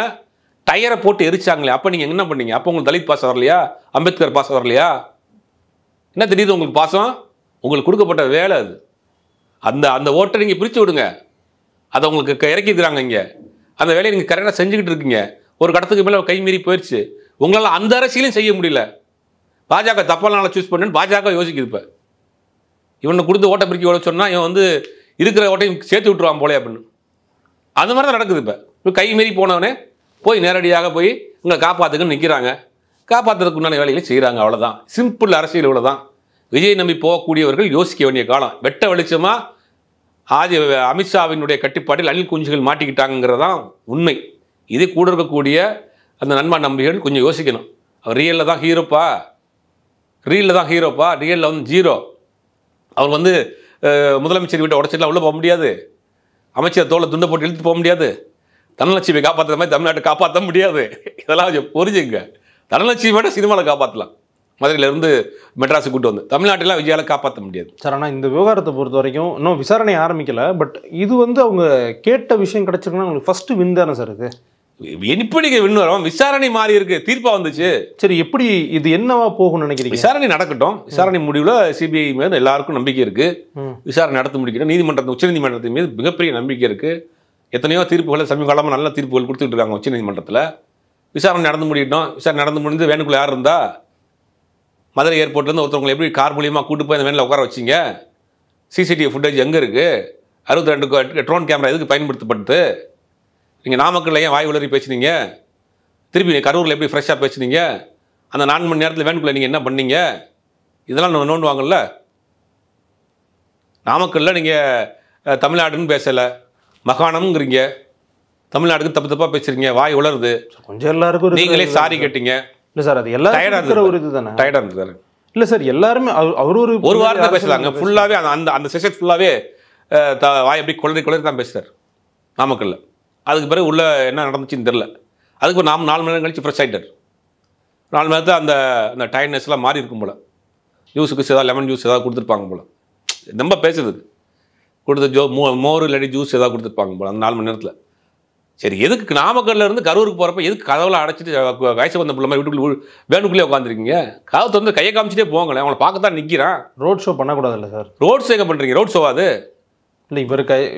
Speaker 1: டயரை போட்டு எரிச்சாங்களே, அப்போ நீங்கள் என்ன பண்ணீங்க? அப்போ உங்களுக்கு தலித் பாசம் வரலையா? அம்பேத்கர் பாசம் வரலையா? என்ன தெரியுது உங்களுக்கு பாசம்? உங்களுக்கு கொடுக்கப்பட்ட வேலை அது. அந்த ஓட்டை நீங்கள் பிரித்து விடுங்க. அதை உங்களுக்கு இறக்கிக்கிறாங்க இங்கே. அந்த வேலையை நீங்கள் கரெக்டாக செஞ்சுக்கிட்டு இருக்கீங்க. ஒரு கடத்துக்கு மேலே கை மீறி போயிடுச்சு. உங்களால் அந்த அரசியலையும் செய்ய முடியல. பாஜக தப்பால சூஸ் பண்ணுன்னு பாஜக யோசிக்குது. இப்போ இவனை கொடுத்து ஓட்டை பிரிக்க எவ்வளோ சொன்னால் இவன் வந்து இருக்கிற ஓட்டையும் சேர்த்து விட்டுருவான் போலே அப்படின்னு. அந்த மாதிரி தான் நடக்குது. இப்போ கை மீறி போனவனே போய் நேரடியாக போய் உங்களை காப்பாற்றுக்குன்னு நிற்கிறாங்க. காப்பாற்றுறதுக்கு உண்டான வேலைகளை செய்கிறாங்க. அவ்வளோதான், சிம்பிள் அரசியல். இவ்வளோதான். விஜய் நம்பி போகக்கூடியவர்கள் யோசிக்க வேண்டிய காலம். வெட்ட வெளிச்சமாக அமித்ஷாவினுடைய கட்டுப்பாட்டில் அணில் குஞ்சுகள் மாட்டிக்கிட்டாங்கிறதான் உண்மை. இதே கூட இருக்கக்கூடிய அந்த நண்பா நம்பிகள் கொஞ்சம் யோசிக்கணும். அவர் ரியலில் தான் ஹீரோப்பா, ரியலில் வந்து ஜீரோ. அவர் வந்து முதலமைச்சர் வீட்டை உடச்சிடலாம் உள்ளே போக முடியாது, அமைச்சர் தோலை துண்டை போட்டு இழுத்து போக முடியாது, தனலட்சுமி காப்பாற்றுற மாதிரி தமிழ்நாட்டை காப்பாற்ற முடியாது. இதெல்லாம் கொஞ்சம் புரிஞ்சுங்க. தனலட்சுமியோட சினிமாவில் காப்பாற்றலாம், மதுரையிலேருந்து மெட்ராஸுக்கு கூட்டு வந்து. தமிழ்நாட்டிலாம் விஜயால் காப்பாற்ற முடியாது
Speaker 2: சார். ஆனால் இந்த விவகாரத்தை பொறுத்த வரைக்கும் இன்னும் விசாரணை ஆரம்பிக்கலை. பட் இது வந்து அவங்க கேட்ட விஷயம் கிடச்சிருக்குன்னா அவங்களுக்கு ஃபஸ்ட்டு வின் தானே சார்? இது
Speaker 1: எப்படி வின் வரும்? விசாரணை மாறி இருக்கு, தீர்ப்பா வந்துச்சு.
Speaker 2: சரி, எப்படி இது என்னவா போகும்னு நினைக்கிறீங்க?
Speaker 1: விசாரணை நடக்கட்டும். விசாரணை முடிவில் சிபிஐ மீது எல்லாருக்கும் நம்பிக்கை இருக்கு. விசாரணை நடத்த முடிக்கணும். உச்சநீதிமன்றத்தின் மீது மிகப்பெரிய நம்பிக்கை இருக்கு. எத்தனையோ தீர்ப்புகளை சமீப காலமாக நல்ல தீர்ப்புகள் கொடுத்துட்டு இருக்காங்க உச்சநீதிமன்றத்தில். விசாரணை நடந்து முடியட்டும். விசாரணை நடந்து முடிஞ்சு வேனுக்குள்ள யார் இருந்தா? மதுரை ஏர்போர்ட்லேருந்து ஒருத்தவங்களை எப்படி கார் மூலியமாக கூட்டு போய் அந்த வேனில் உட்கார வச்சிங்க? சிசிடிவி ஃபுட்டேஜ் எங்கே இருக்குது? 62 ட்ரோன் கேமரா எதுக்கு பயன்படுத்தப்படுது? நீங்கள் நாமக்கல்ல ஏன் வாய் உளறி பேசுனீங்க? திருப்பி கரூரில் எப்படி ஃப்ரெஷ்ஷாக பேசுனீங்க? அந்த 4 மணி நேரத்தில் வேனுக்குள்ளே நீங்கள் என்ன பண்ணீங்க? இதெல்லாம் நம்ம நோண்டுவாங்கல்ல. நாமக்கல்ல நீங்கள் தமிழ்நாடுன்னு பேசலை, மகாணம்ங்கிறீங்க. தமிழ்நாடுக்கு தப்பாக பேசுறீங்க, வாய் உளருது.
Speaker 2: கொஞ்சம் எல்லாருக்கும்
Speaker 1: நீங்களே சாரி கேட்டீங்க.
Speaker 2: இல்லை சார், அது எல்லாரும் ஒரு இது தானே.
Speaker 1: டயர்டாக இருந்தது.
Speaker 2: இல்லை சார், எல்லாருமே அவர் ஒரு
Speaker 1: வாரத்தை பேசுகிறாங்க. ஃபுல்லாகவே அந்த செஷன் ஃபுல்லாகவே வாய் எப்படி குளறி தான் பேசுகிறார் நாமக்கல்ல. அதுக்கு பிறகு உள்ள என்ன நடந்துச்சுன்னு தெரில. அதுக்கு ஒரு 4 மணி நேரம் கழிச்சு ஃப்ரெஷ் ஆகிட்டார். 4 மணி நேரத்தில் அந்த டயர்ட்னஸ்லாம் மாறி இருக்கும் போல். ஜூஸுக்கு ஏதாவது லெமன் ஜூஸ் ஏதாவது கொடுத்துருப்பாங்க போல். ரொம்ப பேசுறதுக்கு கொடுத்து மோர் இல்லாட்டி ஜூஸ் ஏதாவது கொடுத்துருப்பாங்க போல் அந்த 4 மணி நேரத்தில். சரி, எதுக்கு நாமக்கல்ல இருந்து கரூருக்கு போகிறப்ப எதுக்கு கதவுலாம் அடைச்சிட்டு வயசு வந்த பிள்ளை மாதிரி வேனுக்குள்ளே உட்காந்துருக்கீங்க? கதவை திறந்து கையை காமிச்சிட்டே போங்களேன். அவங்களை பார்க்கத்தான் நிற்கிறான்.
Speaker 2: ரோட் ஷோ பண்ணக்கூடாதுல்ல சார்?
Speaker 1: ரோட் ஷோ எங்கே பண்ணுறீங்க? ரோட் ஷோவா அது?
Speaker 2: இல்லை,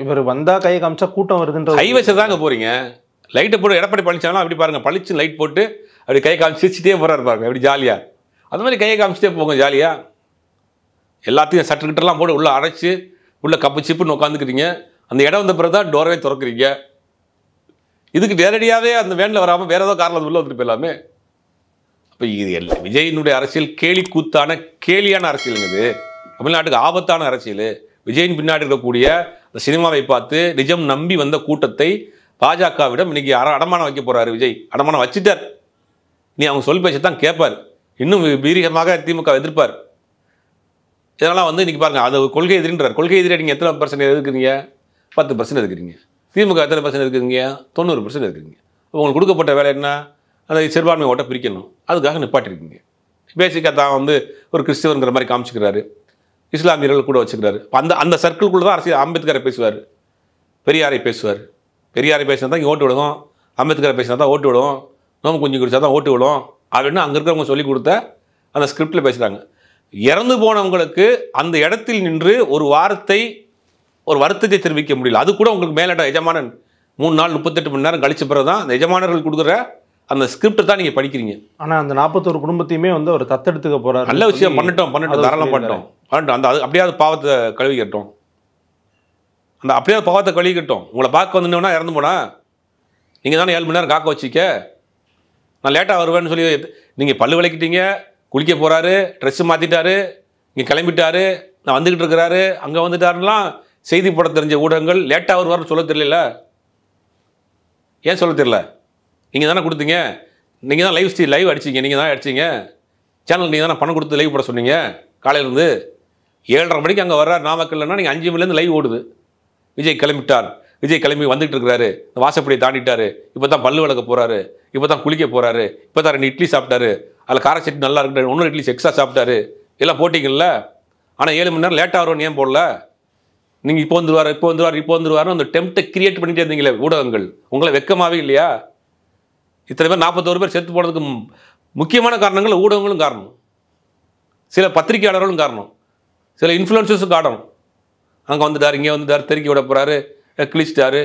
Speaker 2: இவர் வந்தால் கையை காமிச்சா கூட்டம் வருதுன்ற
Speaker 1: ஹைவேஸை தாங்க போகிறீங்க. லைட்டை போட்டு எடப்பாடி பழனிசாமி அப்படி பாருங்கள், பளிச்சு லைட் போட்டு அப்படி கையை காமிச்சு சிரிச்சிட்டே போகிறாரு பாருங்க, அப்படி ஜாலியாக. அது மாதிரி கையை காமிச்சிட்டே போங்க ஜாலியாக. எல்லாத்தையும் சட்டுக்கிட்டெல்லாம் போட்டு உள்ளே அடைச்சி உள்ளே கப்பு சிப்புன்னு உட்காந்துக்கிறீங்க. அந்த இடம் வந்த பிறகு தான் டோரவே திறக்கிறீங்க. இதுக்கு நேரடியாகவே அந்த வேனில் வராமல் வேறு ஏதோ காரணம் உள்ளே வந்துட்டு போயிடலாமே. அப்போ இது விஜயினுடைய அரசியல் கேலியான அரசியலுங்க. இது தமிழ்நாட்டுக்கு ஆபத்தான அரசியல். விஜயின் பின்னாடி இருக்கக்கூடிய அந்த சினிமாவை பார்த்து நிஜம் நம்பி வந்த கூட்டத்தை பாஜகவிடம் இன்னைக்கு அடமானம் வைக்க போறாரு விஜய். அடமானம் வச்சுட்டார். நீ அவங்க சொல் பேச்சு தான் கேட்பார். இன்னும் வீரியமாக திமுக எதிர்ப்பார். இதெல்லாம் வந்து இன்னைக்கு பாருங்க, அது கொள்கை எதிரின்றார். கொள்கை எதிரி நீங்கள் எத்தனை % எதிர்க்கிறீங்க? 10% எதிர்க்கிறீங்க. திமுக எத்தனை % எதிர்க்கிறீங்க? 90% எதிர்க்கிறீங்க. உங்களுக்கு கொடுக்கப்பட்ட வேலை என்ன? அந்த சிறுபான்மை ஓட்டை பிரிக்கணும். அதுக்காக நிப்பாட்டிருக்கீங்க. பேசிக்காக தான் வந்து ஒரு கிறிஸ்தவங்கிற மாதிரி காமிச்சிக்கிறாரு. இஸ்லாமியர்கள் கூட வச்சுக்கிறாரு. அந்த அந்த சர்க்கிள்குள்ளே தான் அரசியல். அம்பேத்கரை பேசுவார், பெரியாரை பேசுவார். பெரியாரை பேசினா தான் இங்கே ஓட்டு விடும், அம்பேத்கரை பேசினா தான் ஓட்டு விடும், நோம்பு குஞ்சு குடிச்சா தான் ஓட்டு விடும் அப்படின்னு அங்கே இருக்கிறவங்க சொல்லி கொடுத்த அந்த ஸ்கிரிப்டில் பேசுகிறாங்க. இறந்து போனவங்களுக்கு அந்த இடத்தில் நின்று ஒரு வார்த்தை, ஒரு வருத்தத்தை தெரிவிக்க முடியல. அது கூட உங்களுக்கு மேலிட எஜமானன் 3 நாள் 38 மணி நேரம் கழிச்ச பிறகு தான் அந்த எஜமானர்கள் கொடுக்குற அந்த ஸ்கிரிப்டை தான் நீங்கள் படிக்கிறீங்க.
Speaker 2: ஆனால் அந்த 41 குடும்பத்தையுமே வந்து அவர் தத்தெடுத்துக்க போகிறார்.
Speaker 1: நல்ல விஷயம், பண்ணட்டும் தாராளம் பண்ணட்டும். அந்த அது அப்படியாவது பாவத்தை கழுவிக்கட்டும். அந்த அப்படியாவது பாவத்தை கழுவிக்கட்டும். உங்களை பார்க்க வந்துட்டோம்னா இறந்து போனா நீங்கள் தானே 7 மணி நேரம் காக்க வச்சிக்க. நான் லேட்டாக வருவேன்னு சொல்லி நீங்கள் பல்லு விளக்கிட்டீங்க, குளிக்க போகிறாரு, ட்ரெஸ்ஸு மாற்றிட்டாரு, இங்கே கிளம்பிட்டாரு, நான் வந்துக்கிட்டு இருக்கிறாரு, அங்கே வந்துட்டாருலாம் செய்தி போட தெரிஞ்ச ஊடகங்கள் லேட்டாக வருவார்னு சொல்ல தெரியல. ஏன் சொல்ல தெரியல? நீங்கள் தானே கொடுத்தீங்க. நீங்கள் தான் லைவ் அடிச்சிங்க. நீங்கள் தான் அடிச்சிங்க. சேனல் நீங்கள் தானே பணம் கொடுத்து லைவ் போட சொன்னீங்க. காலையிலேருந்து 7:30 மணிக்கு அங்கே வர்றாரு நாமக்கல்னா நீங்கள் 5 மணிலேருந்து லைவ் ஓடுது. விஜய் கிளம்பிட்டார், விஜய் கிளம்பி வந்துட்டு இருக்கிறாரு, வாசப்படியை தாண்டிட்டாரு, இப்போ தான் பல்லு விளக்க போகிறாரு, இப்போ தான் குளிக்க போகிறாரு, இப்போ தான் 2 இட்லி சாப்பிட்டாரு, அதில் கார சட்னி நல்லா இருக்கு, 1 இட்லி எக்ஸ்ட்ரா சாப்பிட்டாரு, எல்லாம் போட்டிங்கல்ல. ஆனால் 7 மணி நேரம் லேட்டாக வரும்னு ஏன் போடல? நீங்கள் இப்போ வந்துருவாரு அந்த டெம்ப்டை கிரியேட் பண்ணிட்டே இருந்தீங்களே ஊடகங்கள். உங்களை வெக்கமாகவே இல்லையா? இத்தனை பேர் 41 பேர் செத்து போனதுக்கு முக்கியமான காரணங்கள் ஊடகங்களும் காரணம், சில பத்திரிகையாளர்களும் காரணம், சில இன்ஃப்ளூயன்சர்ஸும் காரணம். அங்கே வந்துட்டார், இங்கே வந்துட்டார், தெருக்கி விட போகிறாரு, கிழிச்சிட்டாரு,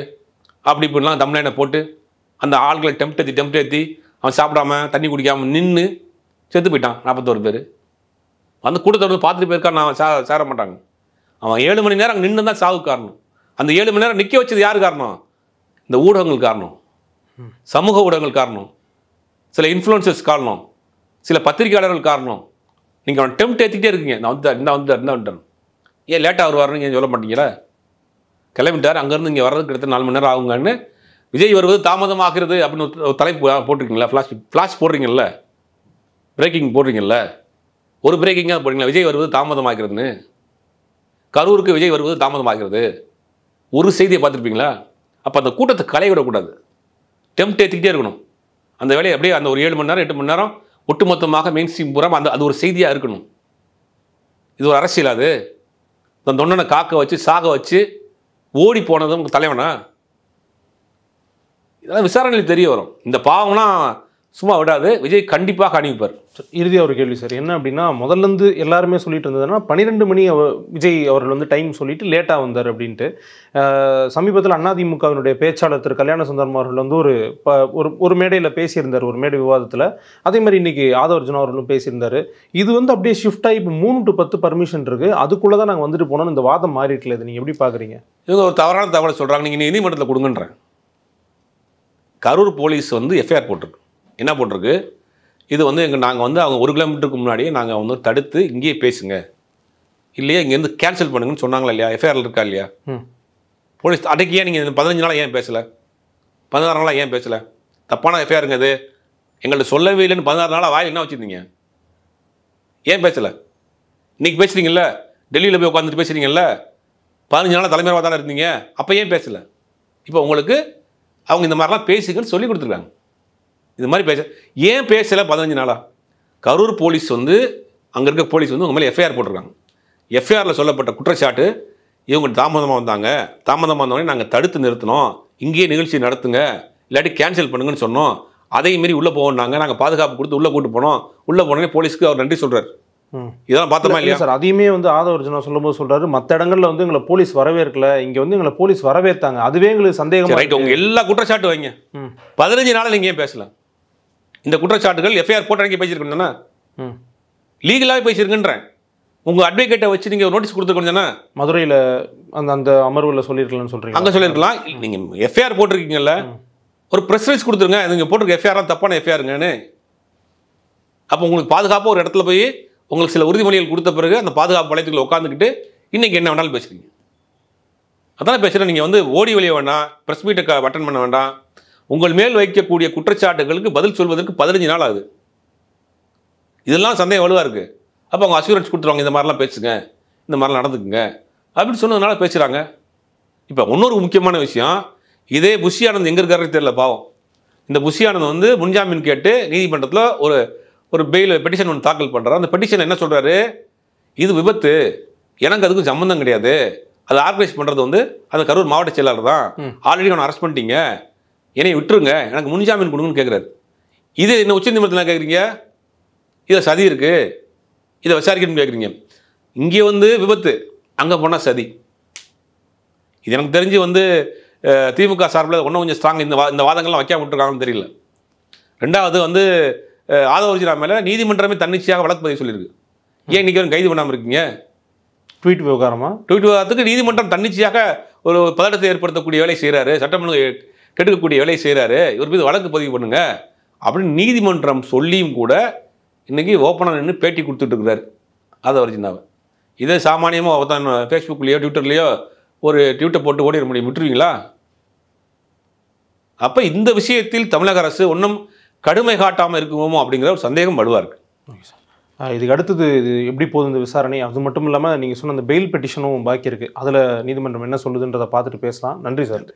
Speaker 1: அப்படி இப்படிலாம் தம்ப்லைனை போட்டு அந்த ஆள்களை டெம்ப்ட் ஏற்றி அவன் சாப்பிடாம தண்ணி குடிக்காமல் நின்று செத்து போயிட்டான் 41 பேர். அந்த கூட்டத்தோடு பார்த்துட்டு போயிருக்கான். நான் சேர மாட்டாங்க. அவன் 7 மணி நேரம் அங்கே நின்று தான் சாவுக்கு காரணம். அந்த 7 மணி நேரம் நிற்க வச்சது யார் காரணம்? இந்த ஊடகங்கள் காரணம், சமூக ஊடகங்கள் காரணம், சில இன்ஃப்ளூயன்சர்ஸ் காரணம், சில பத்திரிகையாளர்கள் காரணம். நீங்கள் அவன் டெம்ப்ட் ஏற்றிக்கிட்டே இருக்கீங்க. நான் வந்துட்டேன் ஏன் லேட்டாக வருவாருன்னு நீங்கள் சொல்ல மாட்டீங்களா? கிளம்பிட்டார், அங்கேருந்து இங்கே வர்றதுக்கு கிட்டத்தட்ட 4 மணி நேரம் ஆகுங்கன்னு. விஜய் வருவது தாமதமாகிறது அப்படின்னு ஒரு தலைப்பு போட்டிருக்கீங்களா? ஃப்ளாஷ் போடுறீங்கல்ல, பிரேக்கிங் போடுறீங்கல்ல, ஒரு பிரேக்கிங்காக போடுறீங்களா? விஜய் வருவது தாமதமாகிறதுன்னு. கரூருக்கு விஜய் வருவது தாமதமாகிறது ஒரு செய்தியை பார்த்துருப்பீங்களா? அப்போ அந்த கூட்டத்தை கலைய விடக்கூடாது, டெம்ப்ட் ஏற்றிக்கிட்டே இருக்கணும். அந்த வேலையை அப்படியே அந்த ஒரு 7 மணி நேரம் 8 மணி நேரம் ஒட்டுமொத்தமாக மெயின் ஸ்ட்ரீம் பூரா அது ஒரு செய்தியாக இருக்கணும். இது ஒரு அரசியல். அது இந்த தொண்டனை காக்க வச்சு சாக வச்சு ஓடி போனதும் தலைவனா? இதெல்லாம் விசாரணையில் தெரிய வரும். இந்த பாவம்னா சும்மா விடாது. விஜய் கண்டிப்பாக அணிவிப்பார்.
Speaker 2: இறுதியாக ஒரு கேள்வி சார், என்ன அப்படின்னா முதல்லேருந்து எல்லாருமே சொல்லிட்டு இருந்ததுன்னா 12 மணி விஜய் அவர்கள் வந்து டைம் சொல்லிட்டு லேட்டாக வந்தார் அப்படின்ட்டு. சமீபத்தில் அதிமுகவினுடைய பேச்சாளர் திரு கல்யாண சுந்தரம் அவர்கள் வந்து ஒரு மேடையில் பேசியிருந்தார், ஒரு மேடை விவாதத்தில். அதே மாதிரி இன்னைக்கு ஆதவர்ஜுனா அவர்களும் பேசியிருந்தார். இது வந்து அப்படியே ஷிஃப்ட் ஆகி இப்போ 3 to 10 பர்மிஷன் இருக்குது, அதுக்குள்ளே தான் நாங்கள் வந்துட்டு போனோம். இந்த வாதம் மாறிட்டுல, இது நீங்கள் எப்படி பார்க்குறீங்க?
Speaker 1: இவங்க ஒரு தவறான தகவலை சொல்கிறாங்க. நீங்கள் நீதிமன்றத்தில் கொடுங்கன்றேன். கரூர் போலீஸ் வந்து எஃப்ஐஆர் போட்டிருக்கு. என்ன போட்டிருக்கு? இது வந்து நாங்கள் வந்து அவங்க 1 கிலோமீட்டருக்கு முன்னாடியே நாங்கள் வந்து தடுத்து இங்கேயே பேசுங்க, இல்லையா இங்கேருந்து கேன்சல் பண்ணுங்கன்னு சொன்னாங்களா இல்லையா? எஃப்ஐஆரில் இருக்கா இல்லையா? போலீஸ் அன்றைக்கி ஏன் நீங்கள் 15 நாளாக ஏன் பேசலை? 16 நாளாக ஏன் பேசலை? தப்பான எஃப்ஐஆருங்க அது. எங்கள்கிட்ட சொல்லவே இல்லைன்னு 16 நாளாக வாயில் என்ன வச்சுருந்தீங்க? ஏன் பேசலை? இன்றைக்கி பேசுகிறீங்கல்ல, டெல்லியில் போய் உட்காந்துட்டு பேசுகிறீங்கல்ல, 15 நாளாக தலைமையாக தானே இருந்தீங்க, அப்போ ஏன் பேசலை? இப்போ உங்களுக்கு அவங்க இந்த மாதிரிலாம் பேசுங்கன்னு சொல்லி கொடுத்துருக்காங்க. இது மாதிரி ஏன் பேசலை 15 நாளாக? கரூர் போலீஸ் வந்து அங்கே இருக்க போலீஸ் வந்து உங்கள் மேலே எஃப்ஐஆர் போட்டிருக்காங்க. எஃப்ஐஆரில் சொல்லப்பட்ட குற்றச்சாட்டு, இவங்க தாமதமாக வந்தோடனே நாங்கள் தடுத்து நிறுத்தினோம், இங்கேயே நிகழ்ச்சி நடத்துங்க இல்லாட்டி கேன்சல் பண்ணுங்கன்னு சொன்னோம், அதே மாரி உள்ளே போனாங்க, நாங்கள் பாதுகாப்பு கொடுத்து உள்ளே கூட்டு போனோம், உள்ளே போனோடனே போலீஸ்க்கு அவர் நன்றி சொல்கிறார். இதெல்லாம் பார்த்தோமா இல்லையா
Speaker 2: சார்? அதையுமே வந்து ஆதவர்ஜுனா சொல்லும்போது சொல்கிறாரு, மற்ற இடங்களில் வந்து எங்களை போலீஸ் வரவேற்கல, இங்கே வந்து எங்களை போலீஸ் வரவேற்றாங்க, அதுவே எங்களுக்கு சந்தேகம்.
Speaker 1: ரைட், உங்கள் எல்லா குற்றச்சாட்டு வைங்க. 15 நாள் நீங்கள் ஏன் பேசலாம்? இந்த குற்றச்சாட்டுகள் எஃப்ஐஆர் போட்டு அன்றைக்கி பேசியிருக்கணும்னா லீகலாகவே பேசியிருக்குன்றேன். உங்கள் அட்வொகேட்டை வச்சு நீங்கள் நோட்டீஸ் கொடுத்துருக்கணும்னா
Speaker 2: மதுரையில் அந்த அமர்வில் சொல்லியிருக்கலாம்னு சொல்கிறீங்க.
Speaker 1: அங்கே சொல்லியிருக்கலாம். நீங்கள் எஃப்ஐஆர் போட்டிருக்கீங்கல்ல, ஒரு ப்ரெஸ் ரிலீஸ் கொடுத்துருங்க, நீங்கள் போட்டிருக்க எஃப்ஐஆர் தப்பான எஃப்ஐஆருங்கன்னு. அப்போ உங்களுக்கு பாதுகாப்பாக ஒரு இடத்துல போய் உங்களுக்கு சில உறுதிமொழிகள் கொடுத்த பிறகு அந்த பாதுகாப்பு வளையத்துக்குள்ள உட்காந்துக்கிட்டு இன்றைக்கி என்ன வேணாலும் பேசுகிறீங்க. அதான் பேசுகிறேன். நீங்கள் வந்து ஓடி வெளியே வேண்டாம், ப்ரெஸ் மீட்டை அட்டன் பண்ண வேண்டாம். உங்கள் மேல் வைக்கக்கூடிய குற்றச்சாட்டுகளுக்கு பதில் சொல்வதற்கு 15 நாள் ஆகுது. இதெல்லாம் சந்தேகம் வலுவாக இருக்குது. அப்போ அவங்க அஷூரன்ஸ் கொடுத்துருவாங்க, இந்த மாதிரிலாம் பேசுங்க, இந்த மாதிரிலாம் நடந்துக்குங்க அப்படின்னு சொன்னதுனால பேசுகிறாங்க. இப்போ இன்னொரு முக்கியமான விஷயம், இதே புஷி ஆனந்த் எங்கே இருக்காருன்னு தெரியல பாவம். இந்த புஷி ஆனந்த் வந்து முன்ஜாமீன் கேட்டு நீதிமன்றத்தில் ஒரு பெயில் பெட்டிஷன் ஒன்று தாக்கல் பண்ணுறாரு. அந்த பெட்டிஷன் என்ன சொல்கிறாரு, இது விபத்து, எனக்கு அதுக்கும் சம்மந்தம் கிடையாது, அதை ஆர்கனைஸ் பண்ணுறது வந்து அந்த கரூர் மாவட்ட செயலாளர் தான், ஆல்ரெடி அவனை அரெஸ்ட் பண்ணிட்டீங்க, என்னை விட்டுருங்க, எனக்கு முன்ஜாமீன் கொடுங்கன்னு கேட்குறாரு. இது என்ன உச்சநீதிமன்றத்தில் கேட்குறீங்க, இதில் சதி இருக்குது, இதை விசாரிக்கணும்னு கேட்குறீங்க. இங்கே வந்து விபத்து, அங்கே போனால் சதி. இது எனக்கு தெரிஞ்சு வந்து திமுக சார்பில் இன்னும் கொஞ்சம் ஸ்ட்ராங் இந்த வாதங்கள்லாம் வைக்காம விட்டுருக்காங்கன்னு தெரியல. ரெண்டாவது வந்து ஆதவர்ஜினா மேலே நீதிமன்றமே தன்னிச்சையாக வழக்கு பதிவு சொல்லியிருக்கு. ஏன் இன்றைக்கி கைது பண்ணாமல் இருக்கீங்க?
Speaker 2: ட்வீட் விவகாரமா?
Speaker 1: ட்வீட் விவகாரத்துக்கு நீதிமன்றம் தன்னிச்சையாக ஒரு பதட்டத்தை ஏற்படுத்தக்கூடிய வேலை செய்கிறாரு, சட்டமன்ற கெடுக்கக்கூடிய வேலை செய்கிறாரு, இவர் மீது வழக்கு பதிவு பண்ணுங்க அப்படின்னு நீதிமன்றம் சொல்லியும் கூட இன்றைக்கி ஓப்பனாக நின்று பேட்டி கொடுத்துட்டு இருக்கிறார் ஆதவர்ஜினாவை. இதே சாமானியமாக தான் ஃபேஸ்புக்லேயோ ட்விட்டர்லேயோ ஒரு ட்வீட்டை போட்டு ஓடிட முடியும், விட்டுருவீங்களா? அப்போ இந்த விஷயத்தில் தமிழக அரசு ஒன்றும் கடுமை காட்டாமல் இருக்குமோ அப்படிங்கிற ஒரு சந்தேகம் வலுவாக இருக்குது.
Speaker 2: Okay sir. இதுக்கு அடுத்தது இது எப்படி போகுது இந்த விசாரணை? அது மட்டும் இல்லாமல் நீங்கள் சொன்ன அந்த பெயில் பெட்டிஷனும் பாக்கி இருக்குது, அதில் நீதிமன்றம் என்ன சொல்லுதுன்றதை பார்த்துட்டு பேசலாம். நன்றி சார்.